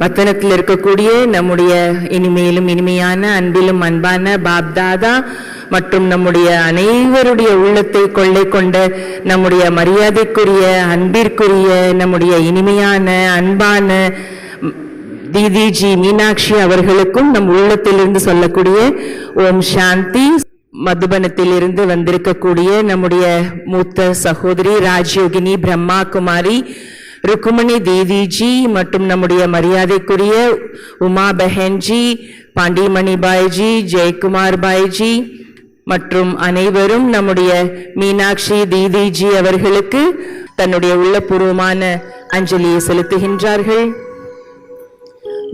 வத்தனத்தில் இருக்கக்கூடிய நம்முடைய இனிமையிலும் இனிமையான அன்பிலும் அன்பான பாப்தாதா மற்றும் நம்முடைய அனைவருடைய உள்ளத்தை கொள்ளை கொண்ட நம்முடைய மரியாதைக்குரிய அன்பிற்குரிய நம்முடைய இனிமையான அன்பான தீதிஜி மீனாட்சி அவர்களுக்கும் நம் உள்ளத்திலிருந்து சொல்லக்கூடிய ஓம் சாந்தி. மதுபனத்தில் இருந்து வந்திருக்கக்கூடிய நம்முடைய மூத்த சகோதரி ராஜயோகினி பிரம்மா குமாரி ருக்குமணி தீதிஜி மற்றும் நம்முடைய மரியாதைக்குரிய உமா பெஹன்ஜி, பாண்டிமணி பாய்ஜி, ஜெயக்குமார் பாய்ஜி மற்றும் அனைவரும் நம்முடைய மீனாட்சி தீதிஜி அவர்களுக்கு தன்னுடைய உள்ளபூர்வமான அஞ்சலியை செலுத்துகின்றார்கள்.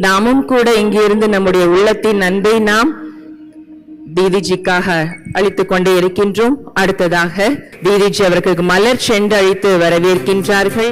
நாமும் கூட இங்கிருந்து நம்முடைய உள்ளத்தின் அன்பை நாம் தீதிஜிக்காக அளித்துக் கொண்டே இருக்கின்றோம். அடுத்ததாக தீதிஜி அவர்களுக்கு மலர் சென்று அழைத்து வரவேற்கின்றார்கள்.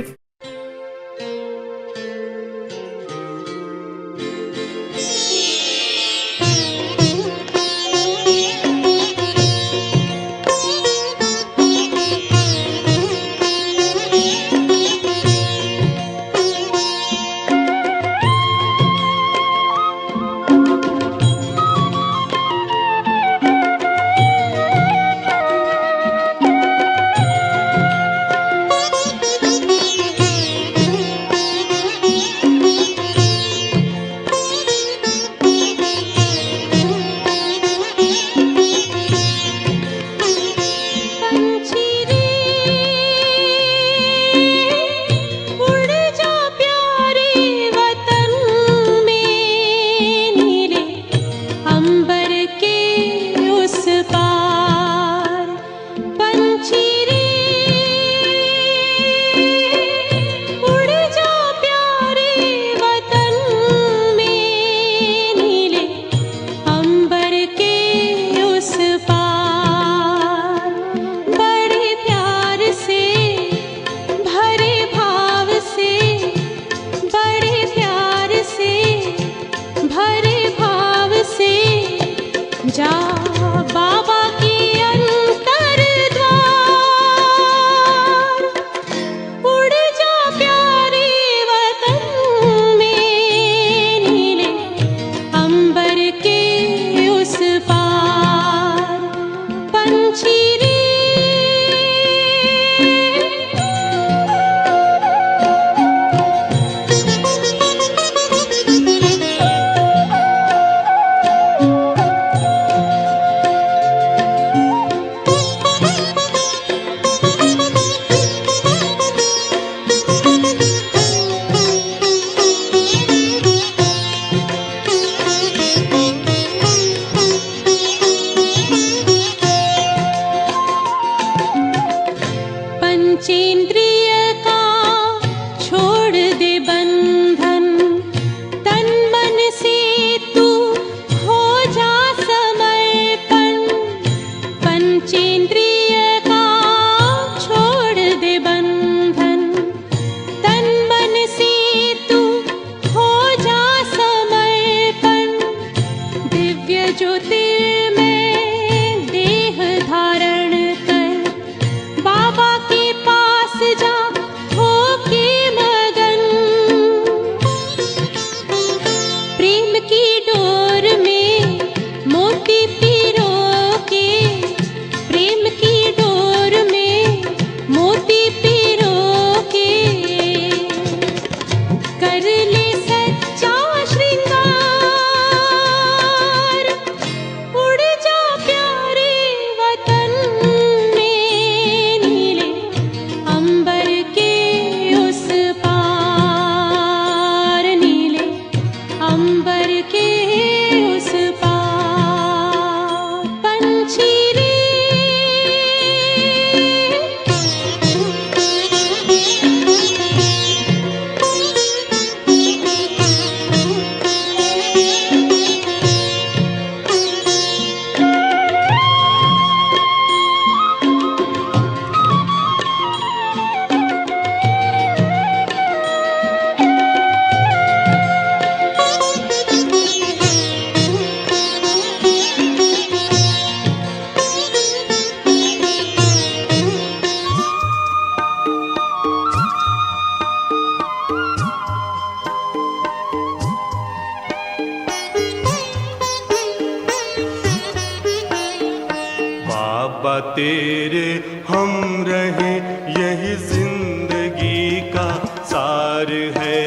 बाबा तेरे हम रहे यही जिंदगी का सार है।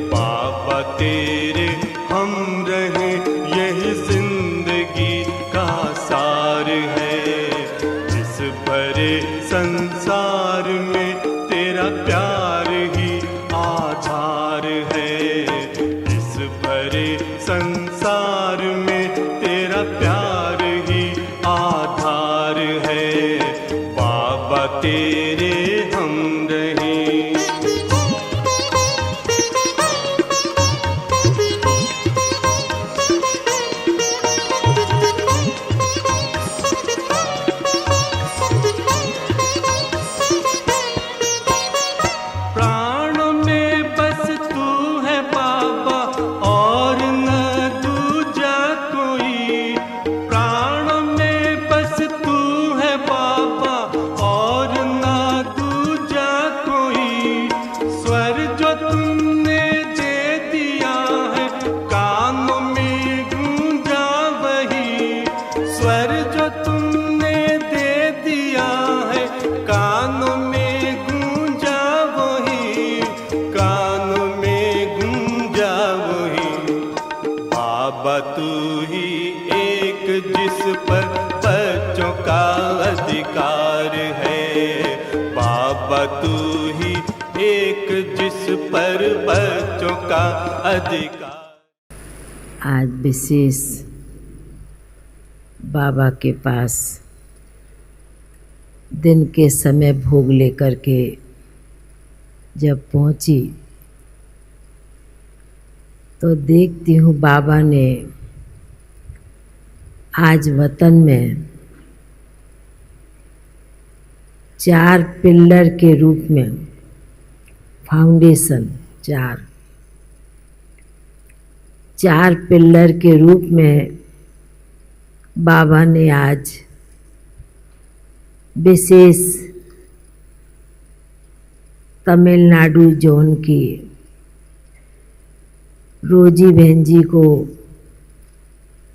बाबा तेरे हम रहे यही जिंदगी का सार है। इस भरे संसार में तेरा प्यार ही आधार है। इस भरे संसार में तेरा प्यार ही आधार है। बाबा तेरे हम रहे। प्राणों में बस तू है बाबा और न दूजा कोई। प्राणों में बस तू है बाबा और न दूजा कोई। स्वर जो तुमने दे दिया है कानों में गूंजा वही। स्वर जो तुमने दे दिया है कानों में गूंजा वही। कानों में गूंजा वही। बाबा तू ही एक जिस पर बच्चों का अधिकार है। बाबा तू ही एक जिस पर बच्चों का अधिकार। आज विशेष बाबा के पास दिन के समय भोग लेकर के जब पहुंची तो देखती हूँ बाबा ने आज वतन में 4 पिल्लर के रूप में फाउंडेशन 4 पिल्लर के रूप में बाबा ने आज विशेष तमिलनाडु जोन की रोजी बहन जी को,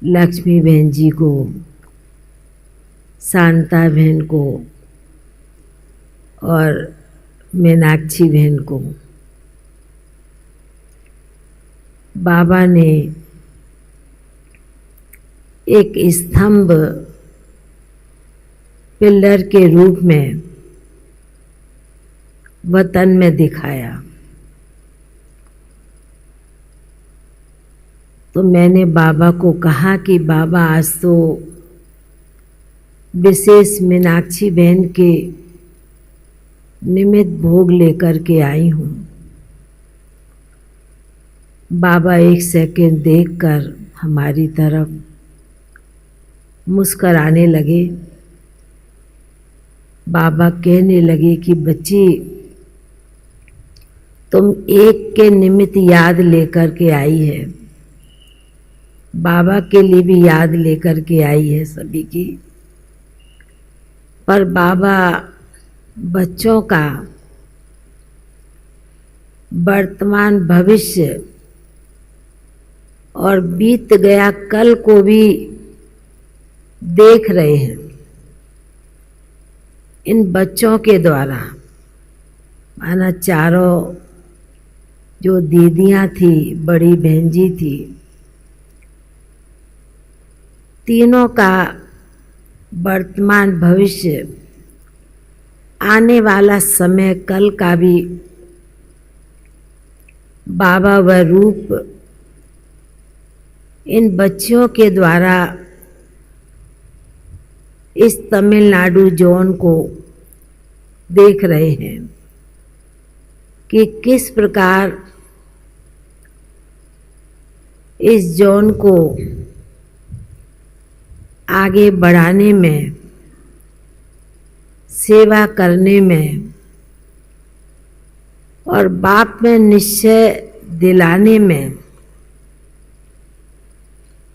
लक्ष्मी बहन जी को, शांता बहन को और मीनाक्षी बहन को बाबा ने एक स्तंभ पिलर के रूप में वतन में दिखाया। तो मैंने बाबा को कहा कि बाबा आज तो विशेष मीनाक्षी बहन के निमित्त भोग लेकर के आई हूँ। बाबा एक सेकंड देखकर हमारी तरफ मुस्कराने लगे। बाबा कहने लगे कि बच्ची तुम एक के निमित्त याद लेकर के आई है, बाबा के लिए भी याद लेकर के आई है सभी की। पर बाबा बच्चों का वर्तमान भविष्य और बीत गया कल को भी देख रहे हैं। इन बच्चों के द्वारा माना चारों जो दीदियाँ थी, बड़ी बहन जी थी, तीनों का वर्तमान भविष्य, आने वाला समय, कल का भी बाबा व रूप इन बच्चियों के द्वारा इस तमिलनाडु जोन को देख रहे हैं कि किस प्रकार इस जोन को आगे बढ़ाने में, सेवा करने में और बाप में निश्चय दिलाने में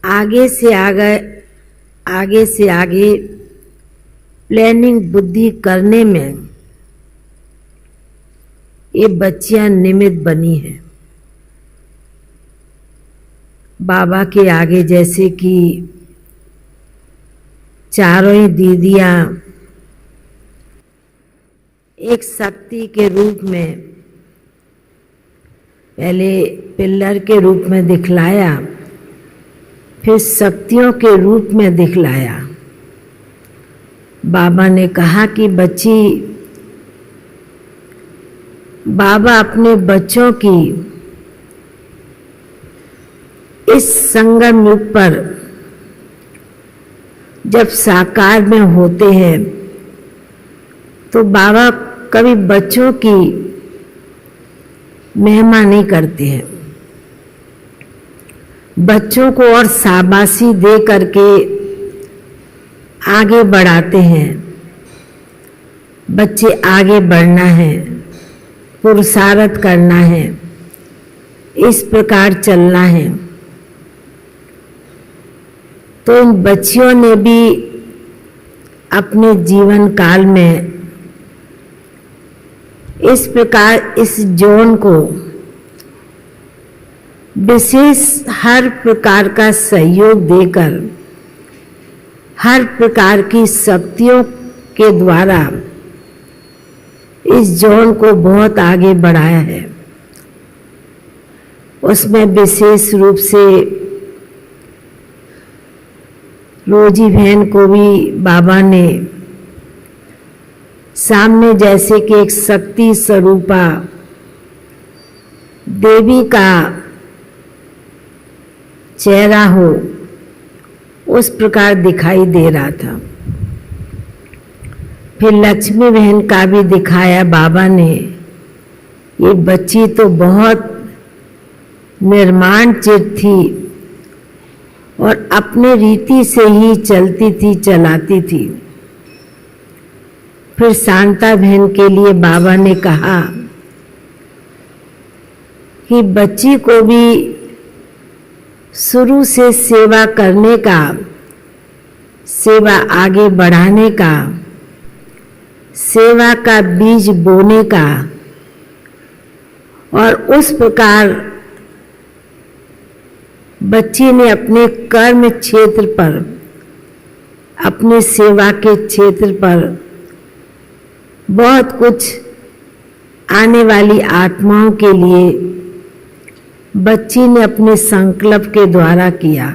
आगे से आगे प्लानिंग बुद्धि करने में ये बच्चियां निमित्त बनी हैं। बाबा के आगे जैसे कि चारों ही दीदियां एक शक्ति के रूप में पहले पिल्लर के रूप में दिखलाया, फिर शक्तियों के रूप में दिखलाया। बाबा ने कहा कि बच्ची, बाबा अपने बच्चों की इस संगम युग पर जब साकार में होते हैं तो बाबा कभी बच्चों की महिमा नहीं करते हैं। बच्चों को और शाबाशी दे करके आगे बढ़ाते हैं। बच्चे आगे बढ़ना है, पुरुषार्थ करना है, इस प्रकार चलना है। तो इन बच्चियों ने भी अपने जीवन काल में इस प्रकार इस जोन को विशेष हर प्रकार का सहयोग देकर, हर प्रकार की शक्तियों के द्वारा इस जोन को बहुत आगे बढ़ाया है। उसमें विशेष रूप से रोजी बहन को भी बाबा ने सामने जैसे कि एक शक्ति स्वरूपा देवी का चेहरा हो, उस प्रकार दिखाई दे रहा था। फिर लक्ष्मी बहन का भी दिखाया बाबा ने। ये बच्ची तो बहुत निर्माण चित थी और अपने रीति से ही चलती थी, चलाती थी। फिर शांता बहन के लिए बाबा ने कहा कि बच्ची को भी शुरू से सेवा करने का, सेवा आगे बढ़ाने का, सेवा का बीज बोने का और उस प्रकार बच्ची ने अपने कर्म क्षेत्र पर, अपने सेवा के क्षेत्र पर बहुत कुछ आने वाली आत्माओं के लिए बच्ची ने अपने संकल्प के द्वारा किया।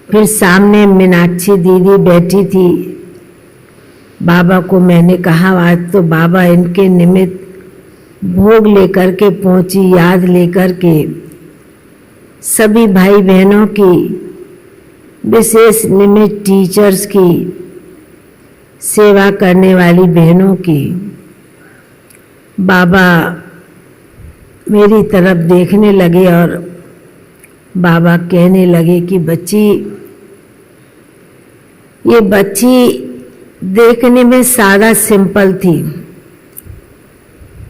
फिर सामने मीनाक्षी दीदी बैठी थी। बाबा को मैंने कहा आज तो बाबा इनके निमित्त भोग लेकर के पहुंची, याद लेकर के सभी भाई बहनों की, विशेष निमित्त टीचर्स की, सेवा करने वाली बहनों की। बाबा मेरी तरफ देखने लगे और बाबा कहने लगे कि बच्ची, ये बच्ची देखने में सादा सिंपल थी,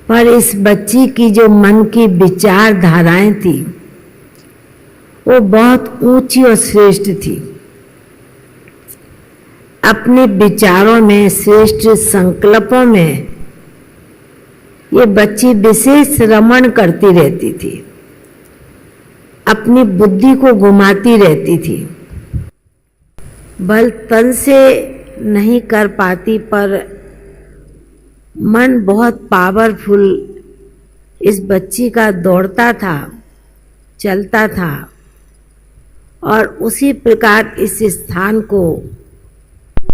पर इस बच्ची की जो मन की विचारधाराएं थी वो बहुत ऊंची और श्रेष्ठ थी। अपने विचारों में, श्रेष्ठ संकल्पों में ये बच्ची विशेष रमण करती रहती थी, अपनी बुद्धि को घुमाती रहती थी। बल तन से नहीं कर पाती, पर मन बहुत पावरफुल इस बच्ची का दौड़ता था, चलता था और उसी प्रकार इस स्थान को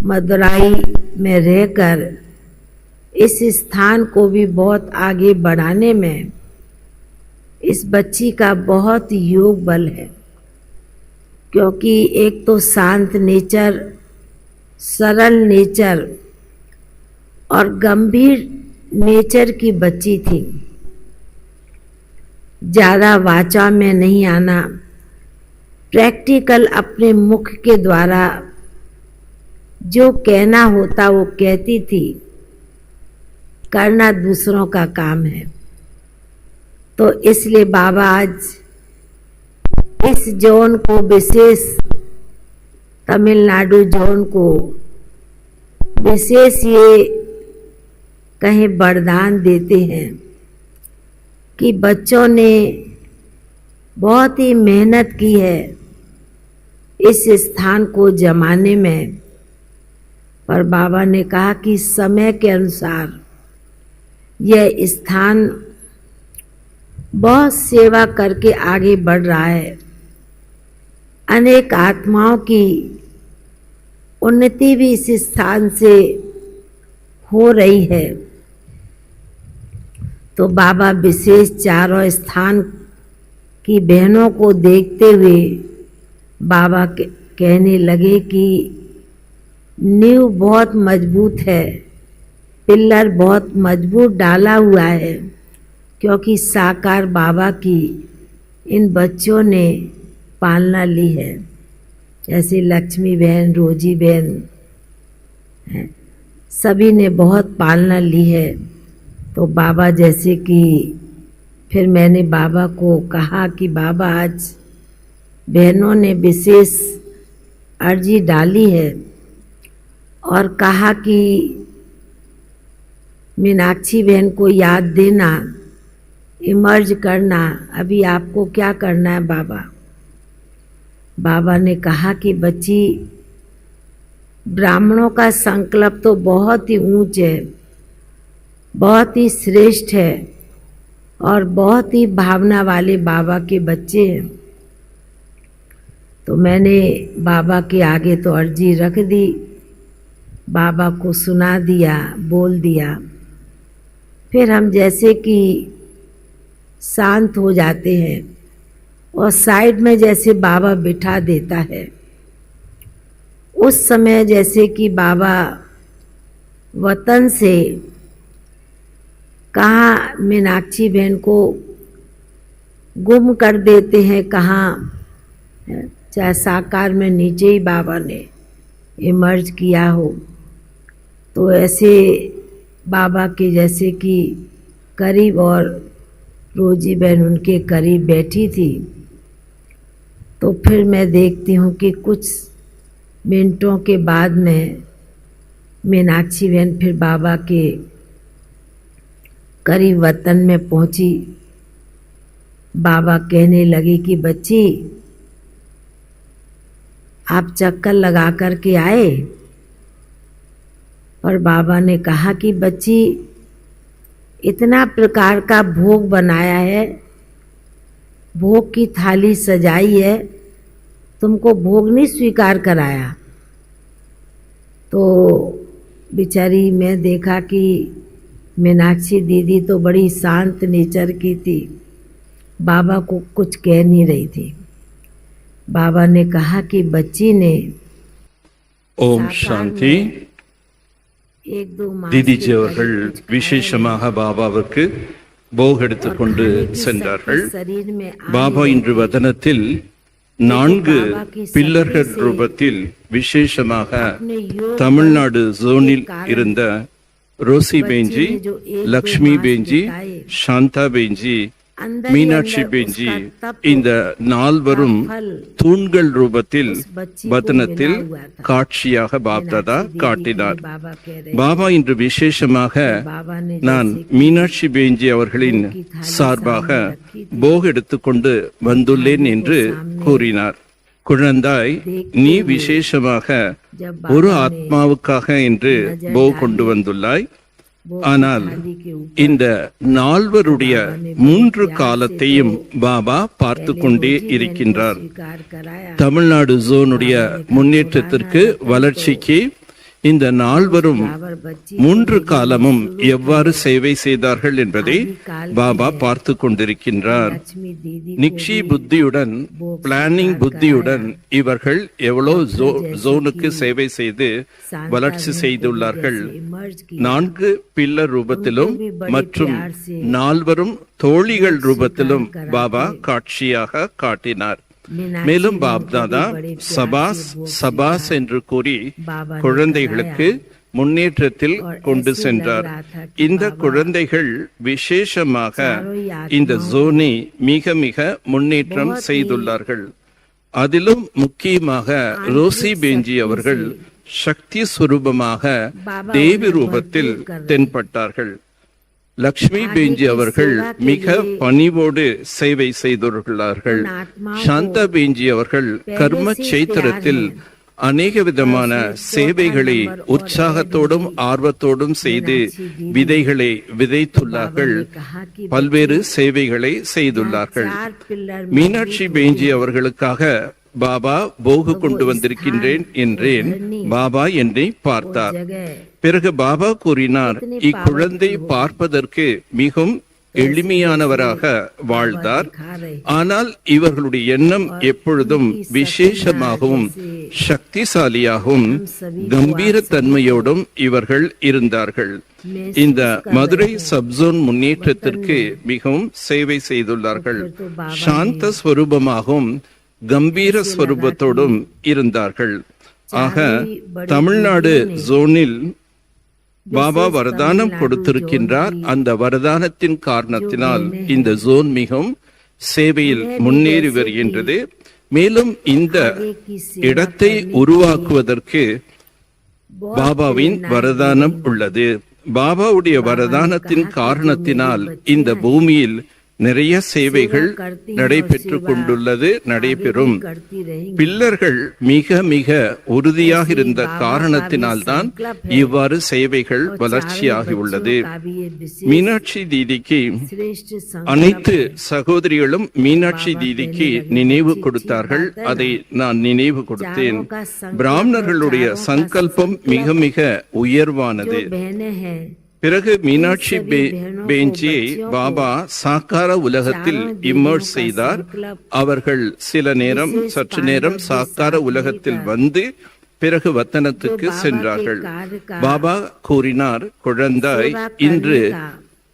मदुराई में रहकर इस स्थान को भी बहुत आगे बढ़ाने में इस बच्ची का बहुत योग बल है। क्योंकि एक तो शांत नेचर, सरल नेचर और गंभीर नेचर की बच्ची थी। ज़्यादा वाचा में नहीं आना, प्रैक्टिकल अपने मुख के द्वारा जो कहना होता वो कहती थी, करना दूसरों का काम है। तो इसलिए बाबा आज इस जोन को, विशेष तमिलनाडु जोन को विशेष ये कहीं वरदान देते हैं कि बच्चों ने बहुत ही मेहनत की है इस स्थान को जमाने में, पर बाबा ने कहा कि समय के अनुसार यह स्थान बहुत सेवा करके आगे बढ़ रहा है। अनेक आत्माओं की उन्नति भी इस स्थान से हो रही है। तो बाबा विशेष चारों स्थान की बहनों को देखते हुए बाबा कहने लगे कि नींव बहुत मजबूत है, पिल्लर बहुत मजबूत डाला हुआ है, क्योंकि साकार बाबा की इन बच्चों ने पालना ली है। जैसे लक्ष्मी बहन, रोजी बहन, सभी ने बहुत पालना ली है। तो बाबा जैसे कि फिर मैंने बाबा को कहा कि बाबा आज बहनों ने विशेष अर्जी डाली है और कहा कि मीनाक्षी बहन को याद देना, इमर्ज करना। अभी आपको क्या करना है बाबा? बाबा ने कहा कि बच्ची, ब्राह्मणों का संकल्प तो बहुत ही ऊंच है, बहुत ही श्रेष्ठ है और बहुत ही भावना वाले बाबा के बच्चे हैं। तो मैंने बाबा के आगे तो अर्जी रख दी, बाबा को सुना दिया, बोल दिया। फिर हम जैसे कि शांत हो जाते हैं और साइड में जैसे बाबा बिठा देता है। उस समय जैसे कि बाबा वतन से कहाँ मीनाक्षी बहन को गुम कर देते हैं, कहाँ, चाहे साकार में नीचे ही बाबा ने इमर्ज किया हो। तो ऐसे बाबा के जैसे कि करीब, और रोजी बहन उनके करीब बैठी थी। तो फिर मैं देखती हूँ कि कुछ मिनटों के बाद में मीनाक्षी बहन फिर बाबा के करीब वतन में पहुंची। बाबा कहने लगे कि बच्ची, आप चक्कर लगा कर के आए? और बाबा ने कहा कि बच्ची, इतना प्रकार का भोग बनाया है, भोग की थाली सजाई है, तुमको भोग नहीं स्वीकार कराया। तो बेचारी मैं देखा कि मीनाक्षी दीदी तो बड़ी शांत नेचर की थी, बाबा को कुछ कह नहीं रही थी। बाबा ने कहा कि बच्ची ने ஓம் சாந்தி. एक दो मास தீதிஜி அவர்கள் விசேஷமாக பாபாவுக்கு போக் எடுத்துக்கொண்டு சென்றார்கள். शरीर में பாபா இன்று வதனத்தில் 4 பில்லர்கள் ரூபத்தில் விசேஷமாக தமிழ்நாடு ஜோனில் இருந்த ரோசி பேஞ்சி, லக்ஷ்மி பேஞ்சி, சாந்தா பேஞ்சி, மீனாட்சி பேஞ்சி, இந்த 4வரும் தூண்கள் ரூபத்தில் வதனத்தில் காட்சியாக பாப்தாதா காட்டினார். பாபா இன்று விசேஷமாக நான் மீனாட்சி பேஞ்சி அவர்களின் சார்பாக போக் எடுத்துக்கொண்டு வந்துள்ளேன் என்று கூறினார். குழந்தாய், நீ விசேஷமாக ஒரு ஆத்மாவுக்காக என்று போக் கொண்டு வந்துள்ளாய். ஆனால் இந்த 4வருடைய 3 காலத்தையும் பாபா பார்த்து கொண்டே இருக்கின்றார். தமிழ்நாடு ஜோனுடைய முன்னேற்றத்திற்கு, வளர்ச்சிக்கு இந்த 4வரும் 3 காலமும் எவ்வாறு சேவை செய்தார்கள் என்பதை பாபா பார்த்து கொண்டிருக்கின்றார். நிக்ஷி புத்தியுடன், பிளானிங் புத்தியுடன் இவர்கள் எவ்வளவு ஜோனுக்கு சேவை செய்து வளர்ச்சி செய்துள்ளார்கள். 4 பில்லர் ரூபத்திலும் மற்றும் 4வரும் தோழிகள் ரூபத்திலும் பாபா காட்சியாக காட்டினார். மேலும் பாப்தாதா சபாஸ் சபாஸ் என்று கூறி குழந்தைகளுக்கு முன்னேற்றத்தில் கொண்டு சென்றார். இந்த குழந்தைகள் விசேஷமாக இந்த ஜோனை மிக மிக முன்னேற்றம் செய்துள்ளார்கள். அதிலும் முக்கியமாக ரோசி பேஞ்சி அவர்கள் சக்தி சுரூபமாக தேவி ரூபத்தில் தென்பட்டார்கள். லக்ஷ்மி பெஞ்சி அவர்கள் மிக பணிவோடு சேவை செய்துள்ளார்கள். சாந்தா பெஞ்சி அவர்கள் கர்ம சேத்திரத்தில் அநேக விதமான சேவைகளை உற்சாகத்தோடும் ஆர்வத்தோடும் செய்து விதைகளை விதைத்துள்ளார்கள். பல்வேறு சேவைகளை செய்துள்ளார்கள். மீனாட்சி பெஞ்சி அவர்களுக்காக பாபா போகு கொண்டு வந்திருக்கின்றேன் என்றேன். பாபா என்னை பார்த்தார். பிறகு பாபா கூறினார், இக்குழந்தை பார்ப்பதற்கு மிகவும் எளிமையானவராக வாழ்ந்தார். ஆனால் இவர்களுடைய எண்ணம் எப்பொழுதும் விசேஷமாகவும் சக்திசாலியாகவும் கம்பீரத்தன்மையோடும் இவர்கள் இருந்தார்கள். இந்த மதுரை சப்சோன் முன்னேற்றத்திற்கு மிகவும் சேவை செய்துள்ளார்கள். சாந்த ஸ்வரூபமாகவும் கம்பீர ஸ்வரூபத்தோடும் இருந்தார்கள். ஆக தமிழ்நாடு ஜோனில் பாபா வரதானம் கொடுத்திருக்கின்றார். அந்த வரதானத்தின் காரணத்தினால் இந்த ஜோன் மிகவும் சேவையில் முன்னேறி வருகின்றது. மேலும் இந்த இடத்தை உருவாக்குவதற்கு பாபாவின் வரதானம் உள்ளது. பாபாவுடைய வரதானத்தின் காரணத்தினால் இந்த பூமியில் நிறைய சேவைகள் நடைபெற்று கொண்டுள்ளது, நடைபெறும். பில்லர்கள் மிக மிக உறுதியாக இருந்த காரணத்தினால்தான் இவ்வாறு சேவைகள் வளர்ச்சியாகி உள்ளது. மீனாட்சி தீதிக்கு அனைத்து சகோதரிகளும் மீனாட்சி தீதிக்கு நினைவு கொடுத்தார்கள். அதை நான் நினைவு கொடுத்தேன். பிராமணர்களுடைய சங்கல்பம் மிக மிக உயர்வானது. பிறகு மீனாட்சி பெஞ்சியை பாபா சாக்கார உலகத்தில் இம்மர்ஸ் செய்தார். அவர்கள் சற்று நேரம் சாக்கார உலகத்தில் வந்து பிறகு வத்தனத்துக்கு சென்றார்கள். பாபா கூறினார், குழந்தாய், இன்று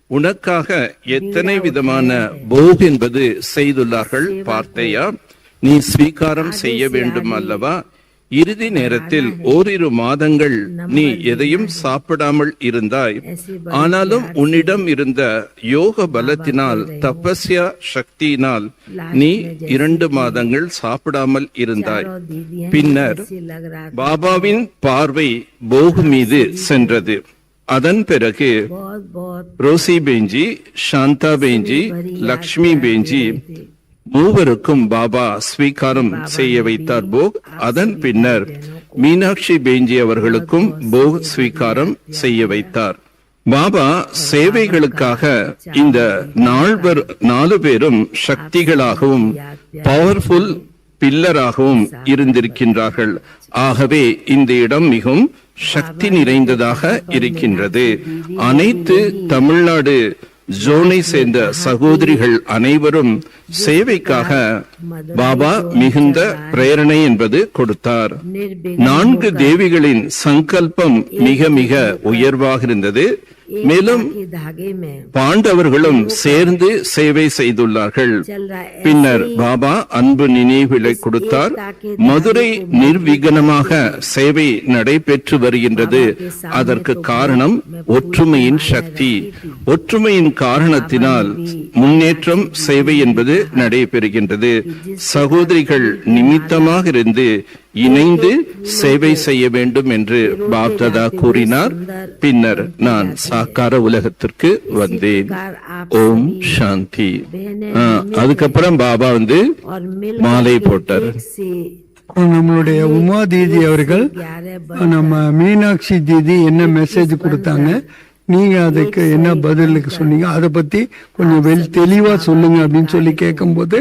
உனக்காக எத்தனை விதமான போக் என்பது செய்துள்ளார்கள் பார்த்தையா? நீ ஸ்வீகாரம் செய்ய வேண்டும் அல்லவா? இறுதி நேரத்தில் ஓரிரு மாதங்கள் நீ எதையும் சாப்பிடாமல் இருந்தாய். ஆனாலும் உன்னிடம் இருந்த யோக பலத்தினால், தபஸ்யா சக்தியினால் நீ 2 மாதங்கள் சாப்பிடாமல் இருந்தாய். பின்னர் பாபாவின் பார்வை போகு மீது சென்றது. அதன் பிறகு ரோசி பெஞ்சி, சாந்தா பெஞ்சி, லக்ஷ்மி பெஞ்சி மூவருக்கும் பாபா ஸ்வீகாரம் செய்ய வைத்தார் போக். அதன் பின்னர் மீனாட்சி பெஞ்சி அவர்களுக்கும் போக் ஸ்வீகாரம் செய்ய வைத்தார். பாபா சேவைகளுக்காக இந்த 4 பேரும் சக்திகளாகவும் பவர்ஃபுல் பில்லராகவும் இருந்திருக்கின்றார்கள். ஆகவே இந்த இடம் மிகவும் சக்தி நிறைந்ததாக இருக்கின்றது. அனைத்து தமிழ்நாடு ஜோனை சேர்ந்த சகோதரிகள் அனைவரும் சேவைக்காக பாபா மிகுந்த பிரேரணை என்பது கொடுத்தார். 4 தேவிகளின் சங்கல்பம் மிக மிக உயர்வாக இருந்தது. மேலும் பாண்டவர்களும் சேர்ந்து சேவை செய்துள்ளார்கள். பின்னர் பாபா அன்பு நினைவுகளை கொடுத்தார். மதுரை நிர்விகனமாக சேவை நடைபெற்று வருகின்றது. அதற்கு காரணம் ஒற்றுமையின் சக்தி. ஒற்றுமையின் காரணத்தினால் முன்னேற்றம் சேவை என்பது நடைபெறுகின்றது. சகோதரிகள் நிமித்தமாக இருந்து இணைந்து சேவை செய்ய வேண்டும் என்று பாப்தாதா கூறினார். பின்னர் நான் சாக்கார உலகத்திற்கு வந்தேன். ஓம் சாந்தி. அதுக்கப்புறம் பாபா வந்து மாலை போட்டார். நம்மளுடைய உமா தீதி அவர்கள் நம்ம மீனாட்சி தீதி என்ன மெசேஜ் கொடுத்தாங்க, நீங்க அதுக்கு என்ன பதிலுக்கு சொன்னீங்க, அதை பத்தி கொஞ்சம் தெளிவா சொல்லுங்க அப்படின்னு சொல்லி கேட்கும்போது,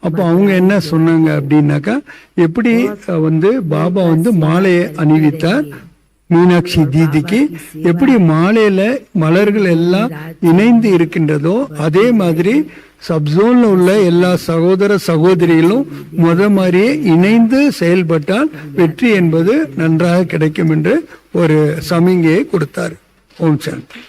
அப்போ அவங்க என்ன சொன்னாங்க அப்படின்னாக்கா, எப்படி பாபா மாலையை அணிவித்தார் மீனாட்சி தீதிக்கு, எப்படி மாலையில மலர்கள் எல்லாம் இணைந்து இருக்கின்றதோ அதே மாதிரி சப்சோன்ல உள்ள எல்லா சகோதர சகோதரிகளும் மாதிரியே இணைந்து செயல்பட்டால் வெற்றி என்பது நன்றாக கிடைக்கும் என்று ஒரு சமிங்கையை கொடுத்தார். ஓம் சாந்தி.